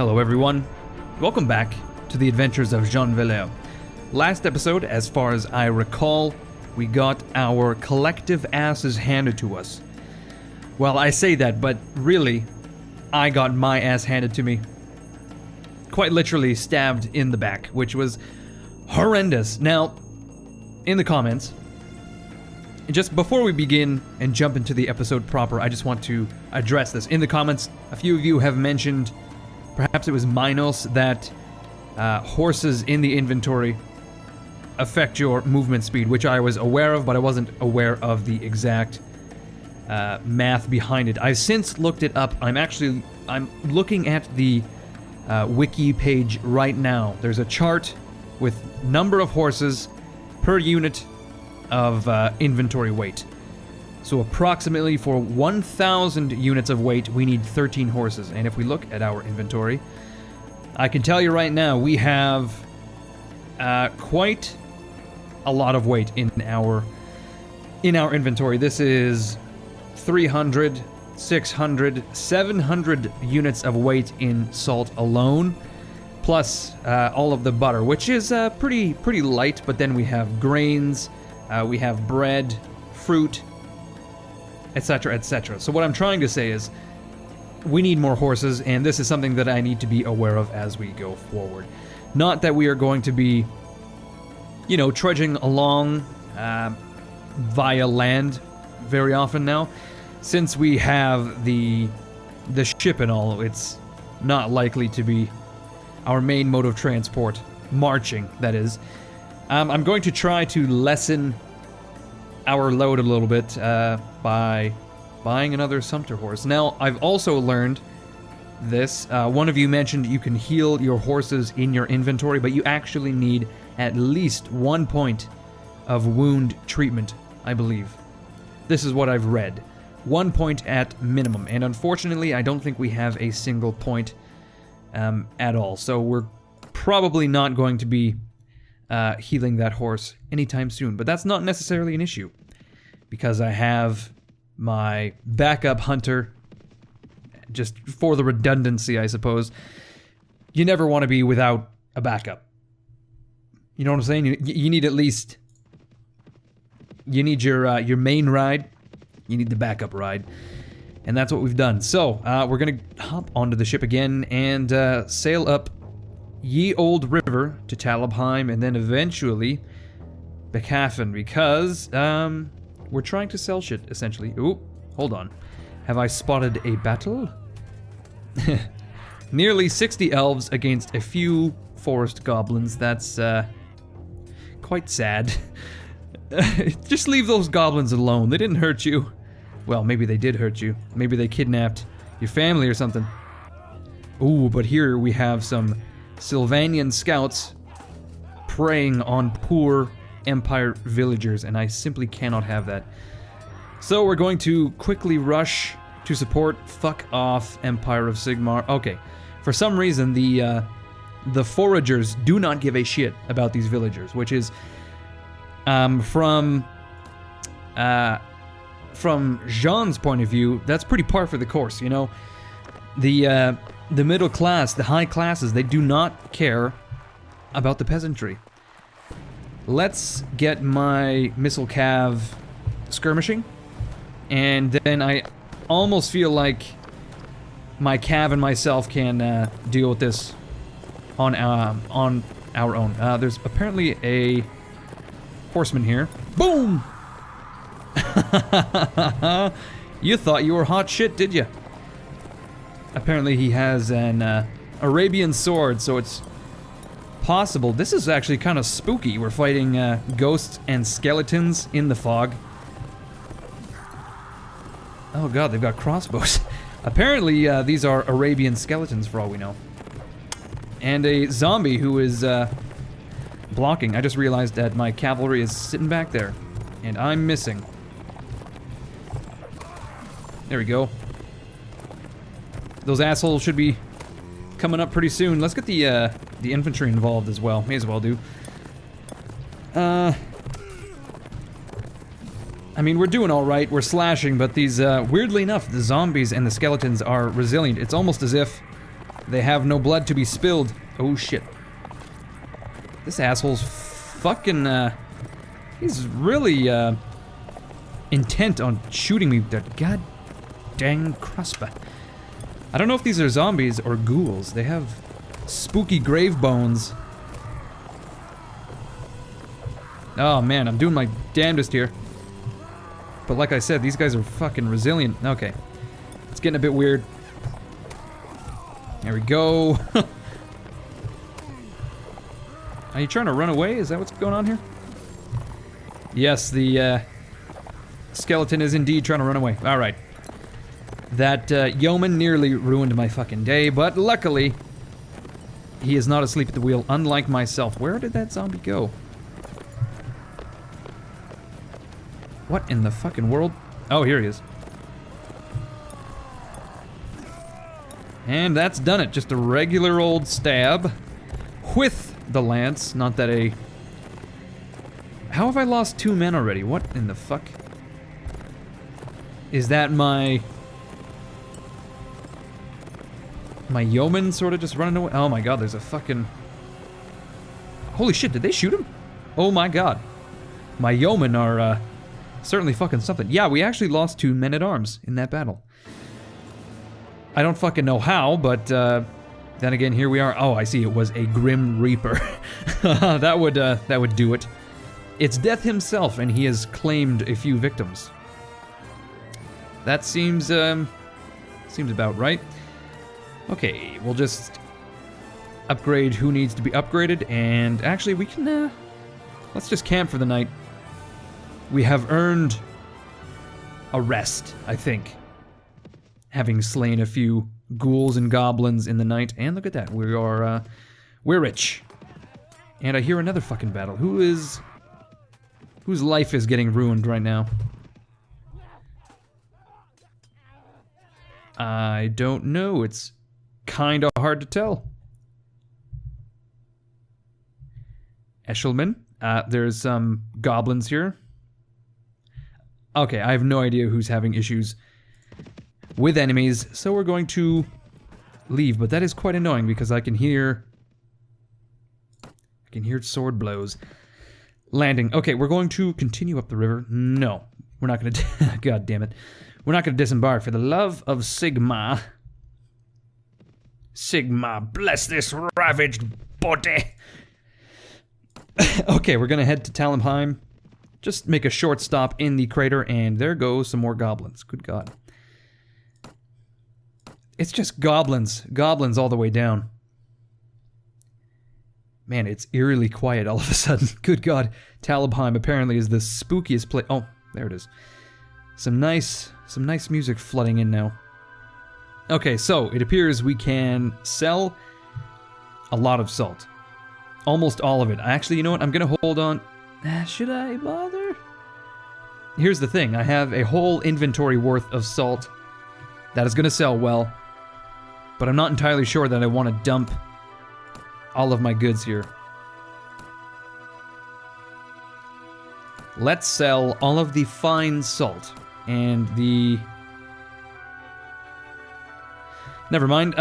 Hello everyone, welcome back to the adventures of Jean Valleur. Last episode, as far as I recall, we got our collective asses handed to us. Well, I say that, but really, I got my ass handed to me. Quite literally stabbed in the back, which was horrendous. Now, in the comments, just before we begin and jump into the episode proper, I just want to address this. In the comments, a few of you have mentioned, perhaps it was Minos, that horses in the inventory affect your movement speed, which I was aware of, but I wasn't aware of the exact math behind it. I've since looked it up. I'm looking at the wiki page right now. There's a chart with number of horses per unit of inventory weight. So approximately for 1,000 units of weight, we need 13 horses. And if we look at our inventory, I can tell you right now, we have quite a lot of weight in our inventory. This is 300, 600, 700 units of weight in salt alone, plus all of the butter, which is pretty light. But then we have grains, we have bread, fruit, etc., etc. So what I'm trying to say is, we need more horses, and this is something that I need to be aware of as we go forward. Not that we are going to be, you know, trudging along via land very often now. Since we have the ship and all, it's not likely to be our main mode of transport. Marching, that is. I'm going to try to lessen our load a little bit by buying another Sumpter horse. Now, I've also learned this. One of you mentioned you can heal your horses in your inventory, but you actually need at least 1 point of wound treatment, I believe. This is what I've read. 1 point at minimum, and unfortunately, I don't think we have a single point at all. So we're probably not going to be healing that horse anytime soon, but that's not necessarily an issue, because I have my backup hunter, just for the redundancy, I suppose. You never want to be without a backup. You know what I'm saying? You need at least... You need your main ride, you need the backup ride, and that's what we've done. So, we're gonna hop onto the ship again and sail up Ye Old River to Talabheim, and then eventually Beckhafen, because we're trying to sell shit, essentially. Ooh, hold on. Have I spotted a battle? Nearly 60 elves against a few forest goblins. That's quite sad. Just leave those goblins alone. They didn't hurt you. Well, maybe they did hurt you. Maybe they kidnapped your family or something. Ooh, but here we have some Sylvanian scouts preying on poor Empire villagers, and I simply cannot have that. So we're going to quickly rush to support. Fuck off, Empire of Sigmar. Okay, for some reason the foragers do not give a shit about these villagers, which is from Jean's point of view, that's pretty par for the course. You know, the middle class, the high classes, they do not care about the peasantry. Let's get my missile cav skirmishing, and then I almost feel like my cav and myself can deal with this on our own. There's apparently a horseman here. Boom! You thought you were hot shit, did you? Apparently he has an Arabian sword, so it's possible. This is actually kind of spooky. We're fighting ghosts and skeletons in the fog. Oh god, they've got crossbows. Apparently these are Arabian skeletons for all we know. And a zombie who is blocking. I just realized that my cavalry is sitting back there, and I'm missing. There we go. Those assholes should be coming up pretty soon. Let's get the infantry involved as well. May as well do. I mean, we're doing all right. We're slashing, but these, weirdly enough, the zombies and the skeletons are resilient. It's almost as if They have no blood to be spilled. Oh shit. This asshole's fucking, he's really, intent on shooting me. That god dang cruspa. I don't know if these are zombies or ghouls. They have spooky grave bones. Oh man, I'm doing my damnedest here. But like I said, these guys are fucking resilient. Okay. It's getting a bit weird. There we go. Are you trying to run away? Is that what's going on here? Yes, the skeleton is indeed trying to run away. Alright. That yeoman nearly ruined my fucking day, but luckily he is not asleep at the wheel, unlike myself. Where did that zombie go? What in the fucking world? Oh, here he is. And that's done it. Just a regular old stab with the lance. Not that a... How have I lost 2 men already? What in the fuck? Is that my yeoman sort of just running away? Oh my god, there's a fucking... Holy shit, did they shoot him? Oh my god. My yeomen are, certainly fucking something. Yeah, we actually lost 2 men-at-arms in that battle. I don't fucking know how, but, then again, here we are. Oh, I see, it was a Grim Reaper. that would do it. It's Death himself, and he has claimed a few victims. That seems about right. Okay, we'll just upgrade who needs to be upgraded, and actually we can, let's just camp for the night. We have earned a rest, I think. Having slain a few ghouls and goblins in the night, and look at that, we're rich. And I hear another fucking battle. Whose life is getting ruined right now? I don't know, it's kinda hard to tell. Eshelman, there's some goblins here. Okay, I have no idea who's having issues with enemies, so we're going to leave, but that is quite annoying because I can hear sword blows landing. Okay, we're going to continue up the river. No, we're not going to... God damn it. We're not going to disembark for the love of Sigma. Sigma, bless this ravaged body. Okay, we're going to head to Talheim. Just make a short stop in the crater, and there go some more goblins. Good God. It's just goblins. Goblins all the way down. Man, it's eerily quiet all of a sudden. Good God. Talheim apparently is the spookiest place. Oh, there it is. Some nice music flooding in now. Okay, so it appears we can sell a lot of salt. Almost all of it. Actually, you know what? I'm gonna hold on. Should I bother? Here's the thing. I have a whole inventory worth of salt that is gonna sell well. But I'm not entirely sure that I want to dump all of my goods here. Let's sell all of the fine salt and the... Never mind,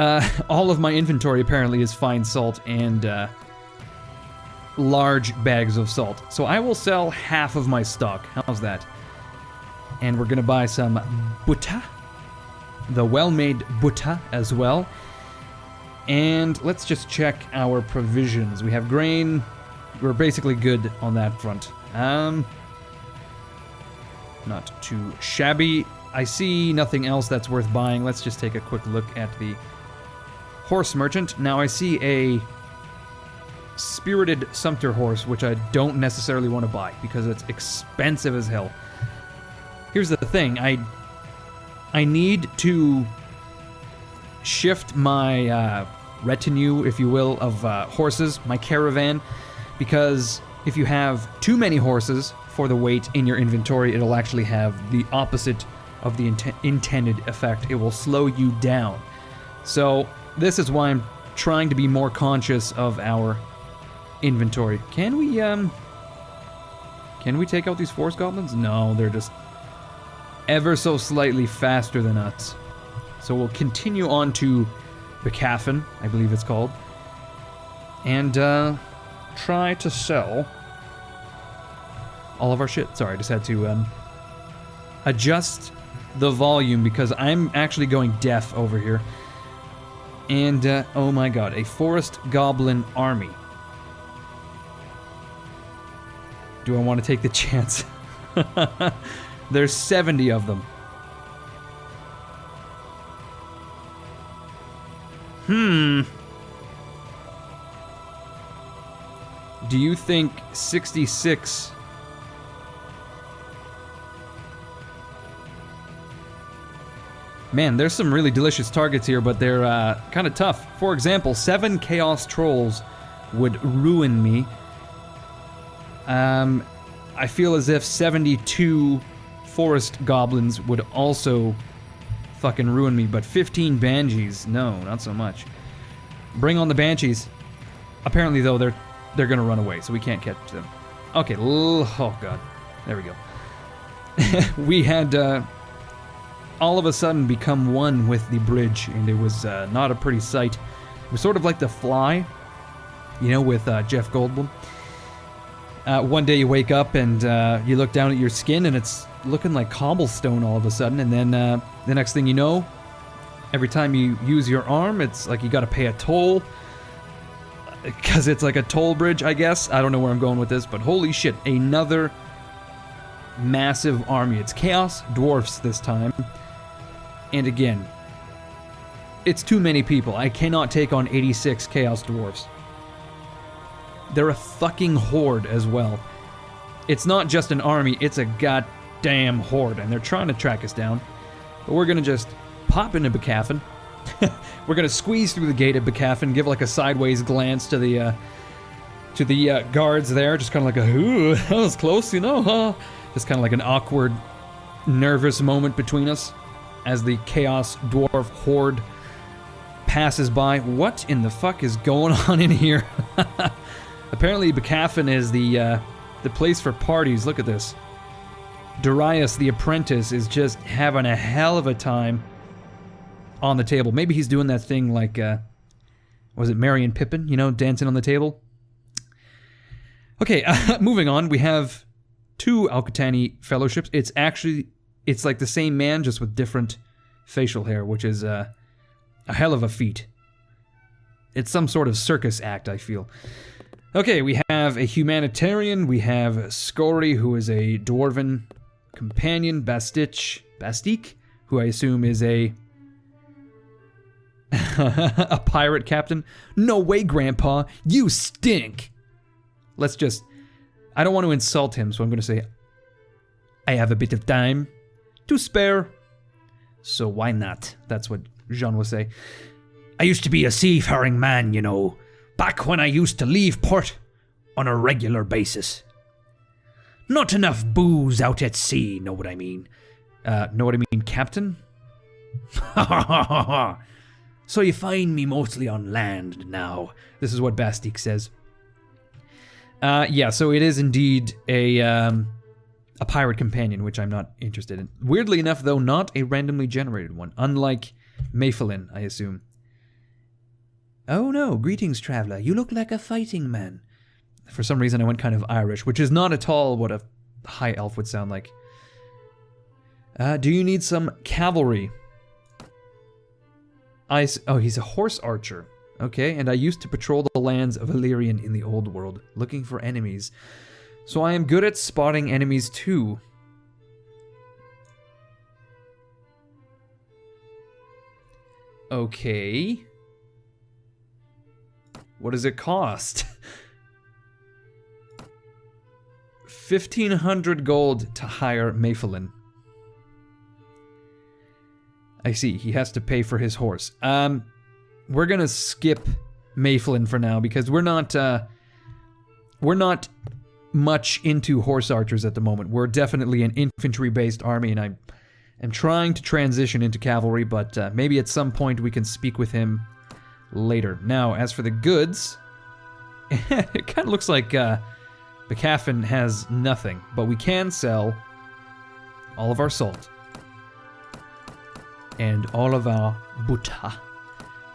all of my inventory apparently is fine salt and large bags of salt. So I will sell half of my stock. How's that? And we're gonna buy some butter. The well-made butter as well. And let's just check our provisions. We have grain. We're basically good on that front. Not too shabby. I see nothing else that's worth buying. Let's just take a quick look at the horse merchant. Now I see a spirited sumpter horse, which I don't necessarily want to buy because it's expensive as hell. Here's the thing. I need to shift my retinue, if you will, of horses, my caravan, because if you have too many horses for the weight in your inventory, it'll actually have the opposite of the intended effect. It will slow you down. So this is why I'm trying to be more conscious of our inventory. Can we take out these forest goblins? No, they're just ever so slightly faster than us. So we'll continue on to Becaffin, I believe it's called. And try to sell all of our shit. Sorry, I just had to adjust the volume because I'm actually going deaf over here. And, oh my god, a forest goblin army. Do I want to take the chance? There's 70 of them. Do you think 66... Man, there's some really delicious targets here, but they're kind of tough. For example, 7 Chaos Trolls would ruin me. I feel as if 72 Forest Goblins would also fucking ruin me, but 15 Banshees, no, not so much. Bring on the Banshees. Apparently, though, they're gonna run away, so we can't catch them. Okay, oh god, there we go. We had all of a sudden become one with the bridge, and it was not a pretty sight. It was sort of like The Fly, you know, with Jeff Goldblum. One day you wake up and you look down at your skin and it's looking like cobblestone all of a sudden, and then the next thing you know, every time you use your arm, it's like you gotta pay a toll. Because it's like a toll bridge, I guess. I don't know where I'm going with this, but holy shit, another massive army. It's Chaos Dwarfs this time. And again, it's too many people. I cannot take on 86 Chaos Dwarfs. They're a fucking horde as well. It's not just an army, it's a goddamn horde, and they're trying to track us down. But we're gonna just pop into Becaffin. We're gonna squeeze through the gate at Becaffin, give like a sideways glance to the guards there, just kind of like a, ooh, that was close, you know, huh? Just kind of like an awkward, nervous moment between us as the Chaos Dwarf horde passes by. What in the fuck is going on in here? Apparently Becaffin is the place for parties. Look at this. Darius the Apprentice is just having a hell of a time on the table. Maybe he's doing that thing like, was it Merry and Pippin? You know, dancing on the table? Okay, moving on. We have 2 Alcatani fellowships. It's like the same man, just with different facial hair, which is a hell of a feat. It's some sort of circus act, I feel. Okay, we have a humanitarian. We have Scory, who is a dwarven companion. Bastique, who I assume is a a pirate captain. No way, Grandpa, you stink. Let's just... I don't want to insult him, so I'm going to say, I have a bit of time to spare, so why not? That's what Jean will say. I used to be a seafaring man, you know, back when I used to leave port on a regular basis. Not enough booze out at sea, know what I mean? Know what I mean, Captain? Ha ha ha ha ha. So you find me mostly on land now. This is what Bastique says. Yeah, so it is indeed a pirate companion, which I'm not interested in. Weirdly enough, though, not a randomly generated one, unlike Mayfelin, I assume. Oh no, greetings, traveler. You look like a fighting man. For some reason, I went kind of Irish, which is not at all what a high elf would sound like. Do you need some cavalry? Oh, he's a horse archer. Okay, and I used to patrol the lands of Illyrian in the old world, looking for enemies. So I am good at spotting enemies too. Okay. What does it cost? 1,500 gold to hire Mayfelin. I see, he has to pay for his horse. We're gonna skip Mayfelin for now because we're not much into horse archers at the moment. We're definitely an infantry-based army, and I'm trying to transition into cavalry, but maybe at some point we can speak with him later. Now, as for the goods, it kind of looks like Becaffin has nothing, but we can sell all of our salt and all of our butter.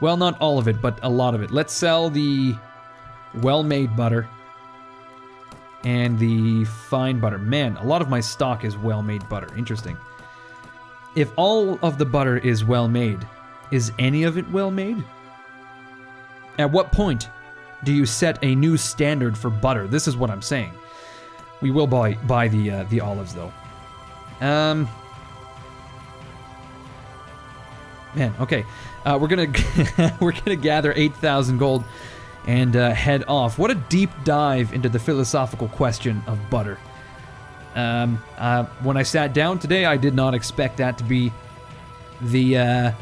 Well, not all of it, but a lot of it. Let's sell the well-made butter and the fine butter. Man, a lot of my stock is well-made butter. Interesting. If all of the butter is well-made, is any of it well-made? At what point do you set a new standard for butter? This is what I'm saying. We will buy the olives, though. Man, okay. We're gonna gather 8,000 gold and head off. What a deep dive into the philosophical question of butter. When I sat down today, I did not expect that to be the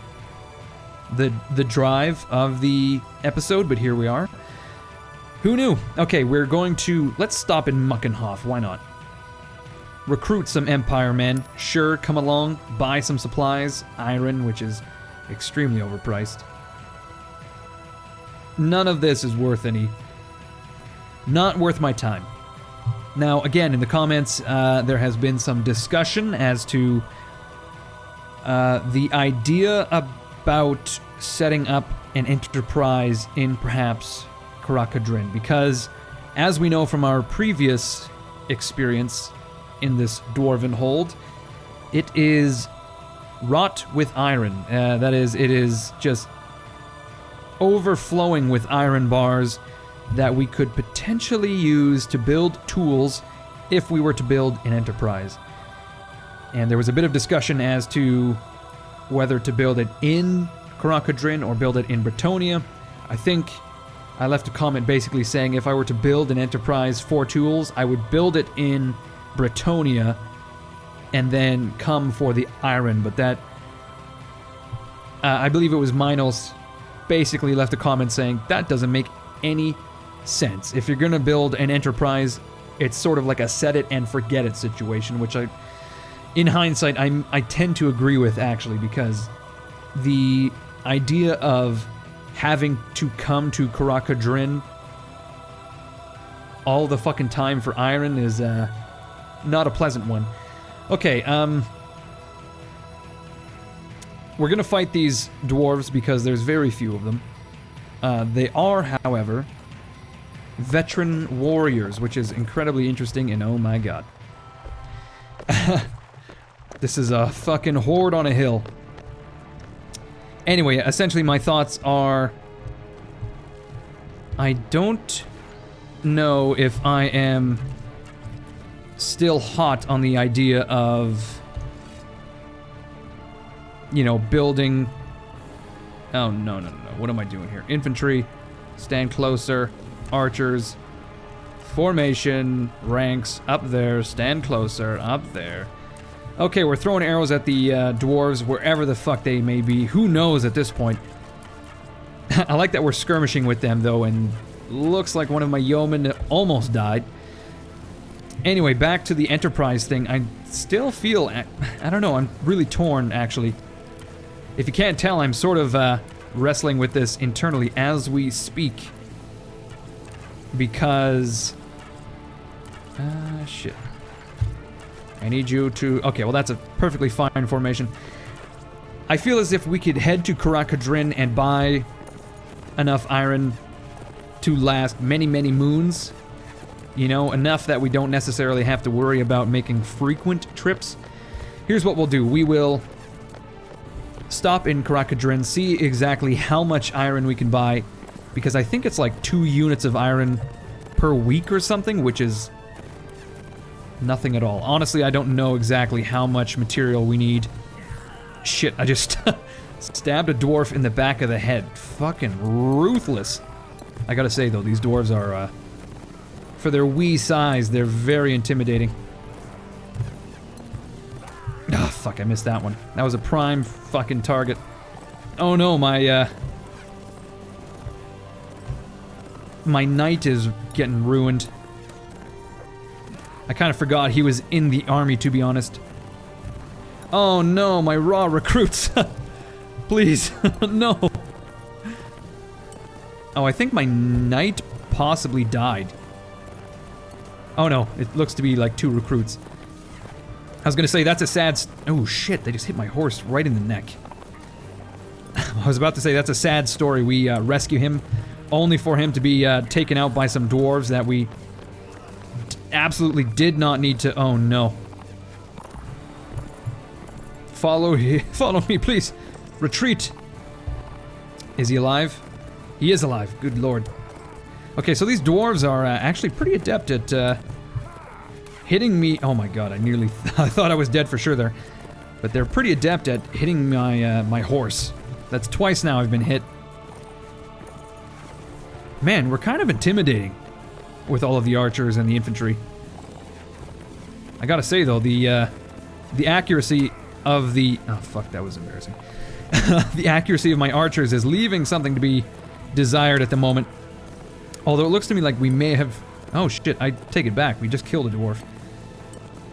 drive of the episode, but here we are. Who knew? Okay, we're going to... Let's stop in Muckenhof. Why not? Recruit some Empire men. Sure, come along. Buy some supplies. Iron, which is extremely overpriced. None of this is worth any... Not worth my time. Now, again, in the comments, there has been some discussion as to the idea about setting up an enterprise in perhaps Karakadrin, because as we know from our previous experience in this dwarven hold, it is wrought with iron. That is, it is just overflowing with iron bars that we could potentially use to build tools if we were to build an enterprise. And there was a bit of discussion as to whether to build it in Karakadrin or build it in Bretonnia. I think I left a comment basically saying if I were to build an enterprise for tools, I would build it in Bretonnia and then come for the iron, but that... I believe it was Minos basically left a comment saying that doesn't make any sense. If you're gonna build an enterprise, it's sort of like a set it and forget it situation, which in hindsight, I tend to agree with, actually, because the idea of having to come to Karakadrin all the fucking time for iron is not a pleasant one. Okay, we're gonna fight these dwarves because there's very few of them. They are, however, veteran warriors, which is incredibly interesting, and oh my god. This is a fucking horde on a hill. Anyway, essentially my thoughts are... I don't know if I am still hot on the idea of, you know, building... Oh, no. What am I doing here? Infantry, stand closer, archers, formation, ranks, up there, stand closer, up there. Okay, we're throwing arrows at the dwarves wherever the fuck they may be. Who knows at this point? I like that we're skirmishing with them, though, and looks like one of my yeomen almost died. Anyway, back to the Enterprise thing. I still feel... I don't know, I'm really torn, actually. If you can't tell, I'm sort of wrestling with this internally as we speak. Because... shit. I need you to... Okay, well that's a perfectly fine formation. I feel as if we could head to Karakadrin and buy enough iron to last many, many moons. You know, enough that we don't necessarily have to worry about making frequent trips. Here's what we'll do. We will stop in Karakadrin, see exactly how much iron we can buy, because I think it's like 2 units of iron per week or something, which is nothing at all. Honestly, I don't know exactly how much material we need. Shit, I just stabbed a dwarf in the back of the head. Fucking ruthless. I gotta say, though, these dwarves are, for their wee size, they're very intimidating. Ah, fuck, I missed that one. That was a prime fucking target. Oh no, my knight is getting ruined. I kind of forgot he was in the army, to be honest. Oh no, my raw recruits. Please, no. Oh, I think my knight possibly died. Oh no, it looks to be like 2 recruits. I was gonna say, that's a sad... Oh shit, they just hit my horse right in the neck. I was about to say, that's a sad story. We rescue him only for him to be taken out by some dwarves that we absolutely did not need to. Oh no. Follow me, please. Retreat. Is he alive? He is alive. Good lord. Okay, so these dwarves are actually pretty adept at hitting me. Oh my god, I nearly I thought I was dead for sure there. But they're pretty adept at hitting my my horse. That's twice now I've been hit. Man, we're kind of intimidating with all of the archers and the infantry. I gotta say though, the accuracy of the... Oh fuck, that was embarrassing. The accuracy of my archers is leaving something to be desired at the moment. Although it looks to me like we may have... Oh shit, I take it back. We just killed a dwarf.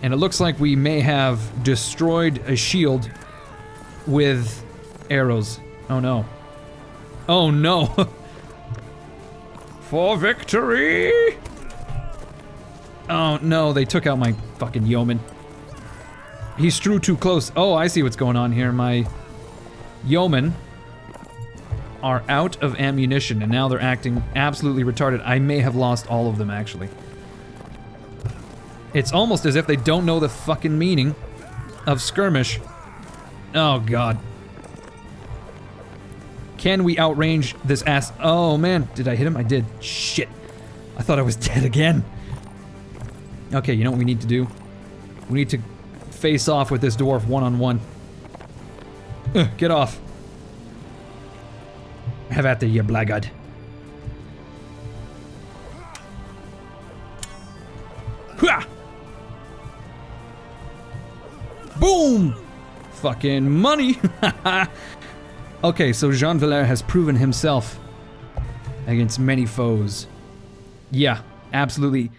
And it looks like we may have destroyed a shield with arrows. Oh no. Oh no. For victory! Oh no, they took out my fucking yeoman. He drew too close. Oh, I see what's going on here. My yeomen are out of ammunition and now they're acting absolutely retarded. I may have lost all of them actually. It's almost as if they don't know the fucking meaning of skirmish. Oh god. Can we outrange this ass? Oh man, did I hit him? I did. Shit. I thought I was dead again. Okay, you know what we need to do? We need to face off with this dwarf one-on-one. Get off. Have at you, blackguard. Hua! Boom! Fucking money! Okay, so Jean Valleur has proven himself against many foes. Yeah, absolutely.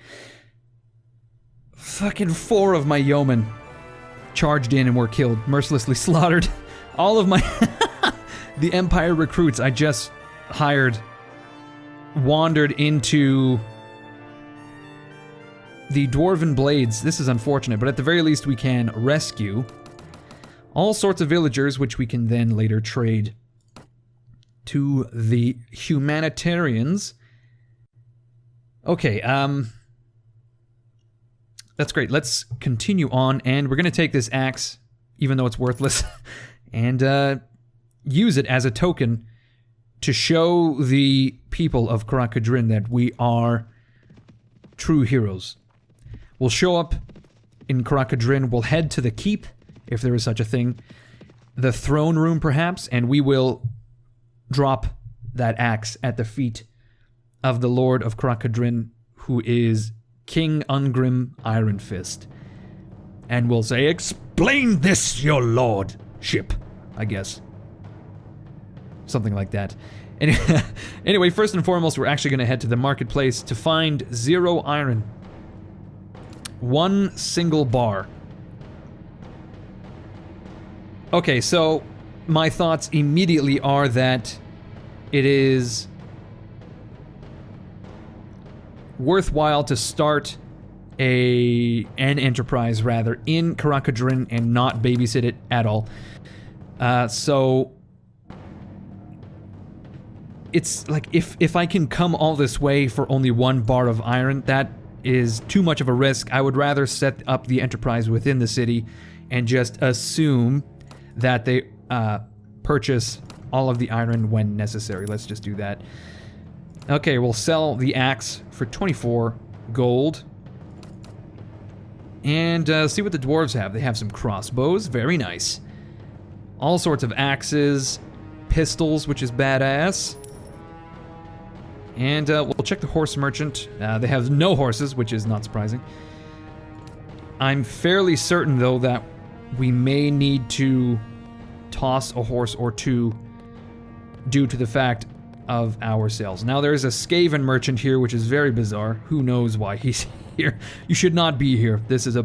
Fucking 4 of my yeomen charged in and were killed, mercilessly slaughtered. All of my... The Empire recruits I just hired wandered into the Dwarven Blades. This is unfortunate, but at the very least we can rescue all sorts of villagers, which we can then later trade to the humanitarians. Okay, that's great. Let's continue on, and we're gonna take this axe, even though it's worthless, and use it as a token to show the people of Khorne that we are true heroes. We'll show up in Khorne, we'll head to the keep, if there is such a thing, the throne room perhaps, and we will drop that axe at the feet of the Lord of Khorne, who is King Ungrim Iron Fist. And we'll say, "Explain this, your lordship," I guess. Something like that. Anyway, first and foremost, we're actually going to head to the marketplace to find 0 iron. 1 single bar. Okay, so my thoughts immediately are that it is worthwhile to start an enterprise, rather, in Khorne and not babysit it at all. So it's like, if I can come all this way for only 1 bar of iron, that is too much of a risk. I would rather set up the enterprise within the city and just assume that they purchase all of the iron when necessary. Let's just do that. Okay, we'll sell the axe for 24 gold. And see what the dwarves have. They have some crossbows, very nice. All sorts of axes, pistols, which is badass. And we'll check the horse merchant. They have no horses, which is not surprising. I'm fairly certain, though, that we may need to toss a horse or two due to the fact of our sales. Now, there's a Skaven merchant here, which is very bizarre. Who knows why he's here? You should not be here. This is a...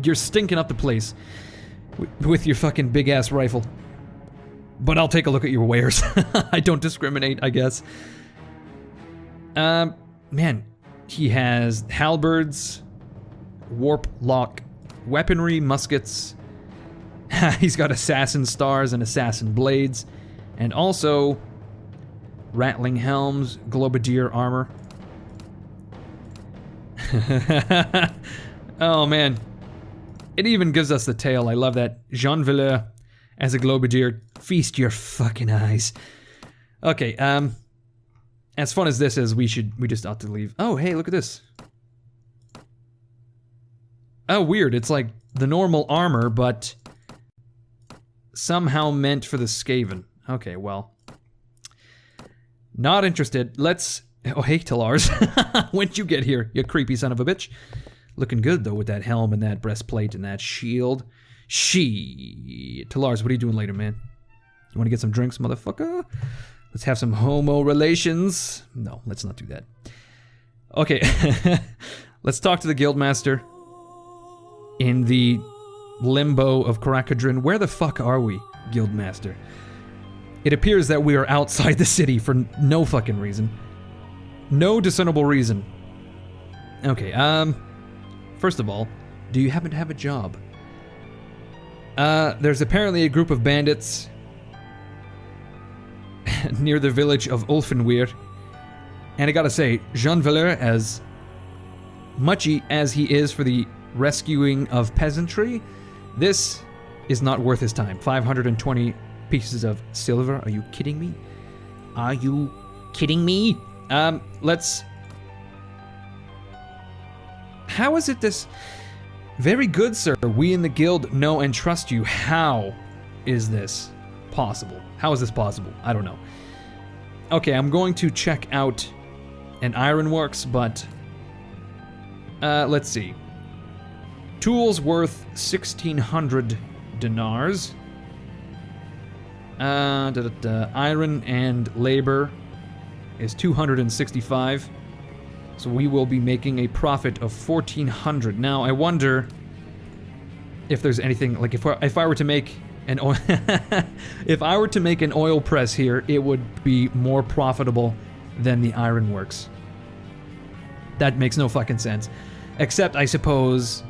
You're stinking up the place with your fucking big-ass rifle. But I'll take a look at your wares. I don't discriminate, I guess. Man, he has halberds, warp lock weaponry, muskets, He's got assassin stars and assassin blades. And also rattling helms, globadier armor. Oh man. It even gives us the tail. I love that. Jean Valleur as a globadier. Feast your fucking eyes. Okay, as fun as this is, we just ought to leave. Oh, hey, look at this. Oh, weird. It's like the normal armor, but somehow meant for the Skaven. Okay, well. Not interested. Let's... Oh, hey, Talars. When'd you get here, you creepy son of a bitch? Looking good, though, with that helm and that breastplate and that shield. Talars, what are you doing later, man? You want to get some drinks, motherfucker? Let's have some homo relations. No, let's not do that. Okay, let's talk to the guildmaster in the limbo of Karakadrin. Where the fuck are we, guildmaster? It appears that we are outside the city for no fucking reason. No discernible reason. Okay, first of all, do you happen to have a job? There's apparently a group of bandits near the village of Ulfenweir. And I gotta say, Jean Valleur, as muchy as he is for the rescuing of peasantry, this is not worth his time. 520 pieces of silver. Are you kidding me? Are you kidding me? Let's... How is it this... Very good, sir. We in the guild know and trust you. How is this possible? How is this possible? I don't know. Okay, I'm going to check out an ironworks, but... let's see. Tools worth 1,600 dinars. Iron and labor is 265. So we will be making a profit of 1,400. Now, I wonder if there's anything, like if I were to make an oil if I were to make an oil press here, it would be more profitable than the ironworks. That makes no fucking sense. Except, I suppose,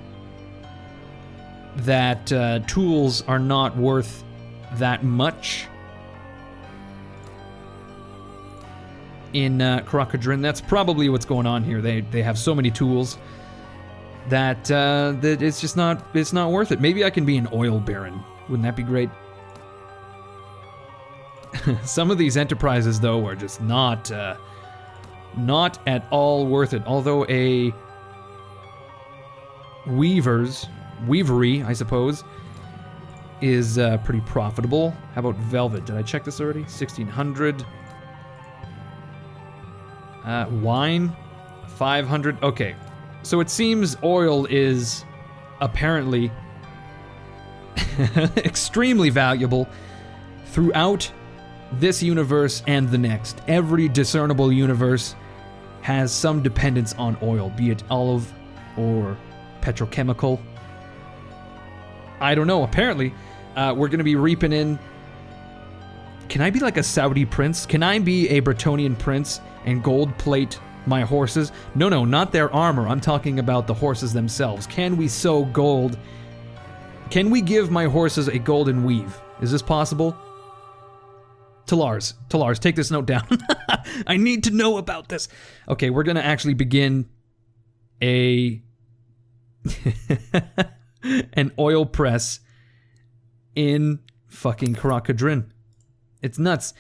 that tools are not worth that much in Karakadrin. That's probably what's going on here. They have so many tools that that it's just not worth it. Maybe I can be an oil baron. Wouldn't that be great? Some of these enterprises, though, are just not at all worth it. Although a weavery, I suppose, is pretty profitable. How about velvet? Did I check this already? 1,600. Wine, 500. Okay, so it seems oil is apparently extremely valuable throughout this universe and the next. Every discernible universe has some dependence on oil, be it olive or petrochemical. I don't know, apparently we're gonna be reaping in... Can I be like a Saudi prince? Can I be a Bretonnian prince and gold plate my horses? No, not their armor. I'm talking about the horses themselves. Can we sew gold? Can we give my horses a golden weave? Is this possible? Talars, take this note down. I need to know about this. Okay, we're gonna actually begin an oil press in fucking Karakadrin. It's nuts.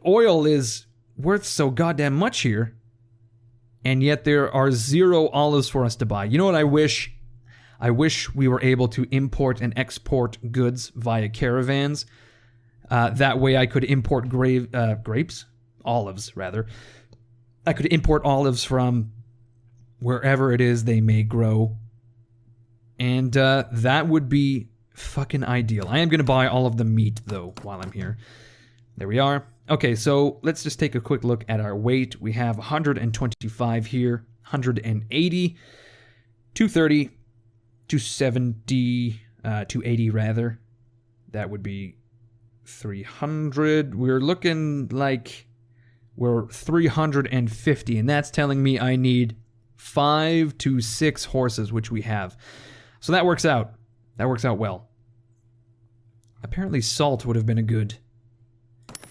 Oil is worth so goddamn much here, and yet there are 0 olives for us to buy. You know what I wish? I wish we were able to import and export goods via caravans. That way I could import grapes? Olives, rather. I could import olives from wherever it is they may grow. And that would be fucking ideal. I am going to buy all of the meat, though, while I'm here. There we are. Okay, so let's just take a quick look at our weight. We have 125 here, 180, 230, 270, 280 rather. That would be 300. We're looking like we're 350, and that's telling me I need 5 to 6 horses, which we have. So that works out. That works out well. Apparently salt would have been a good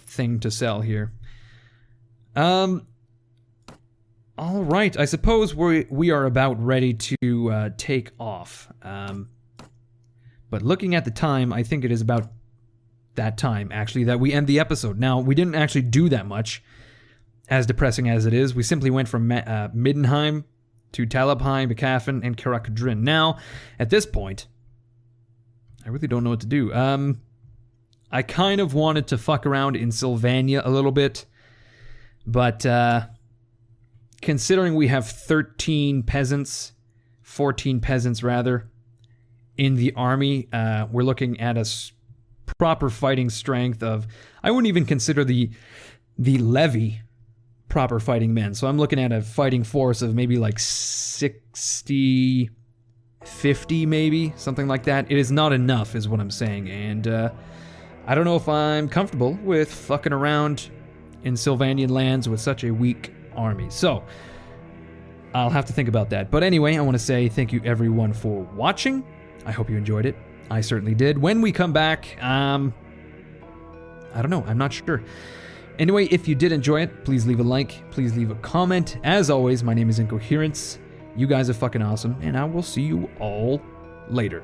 thing to sell here. All right, I suppose we are about ready to take off. But looking at the time, I think it is about that time, actually, that we end the episode. Now, we didn't actually do that much, as depressing as it is. We simply went from Middenheim to Talabheim, Bekafen, and Karakadrin. Now, at this point, I really don't know what to do. I kind of wanted to fuck around in Sylvania a little bit, but considering we have 13 peasants, 14 peasants rather, in the army, we're looking at a proper fighting strength of, I wouldn't even consider the levy proper fighting men. So I'm looking at a fighting force of maybe like 60, 50 maybe, something like that. It is not enough is what I'm saying, and I don't know if I'm comfortable with fucking around in Sylvanian lands with such a weak army. So I'll have to think about that. But anyway, I want to say thank you everyone for watching. I hope you enjoyed it. I certainly did. When we come back, I don't know. I'm not sure. Anyway, if you did enjoy it, please leave a like. Please leave a comment. As always, my name is Incoherence. You guys are fucking awesome, and I will see you all later.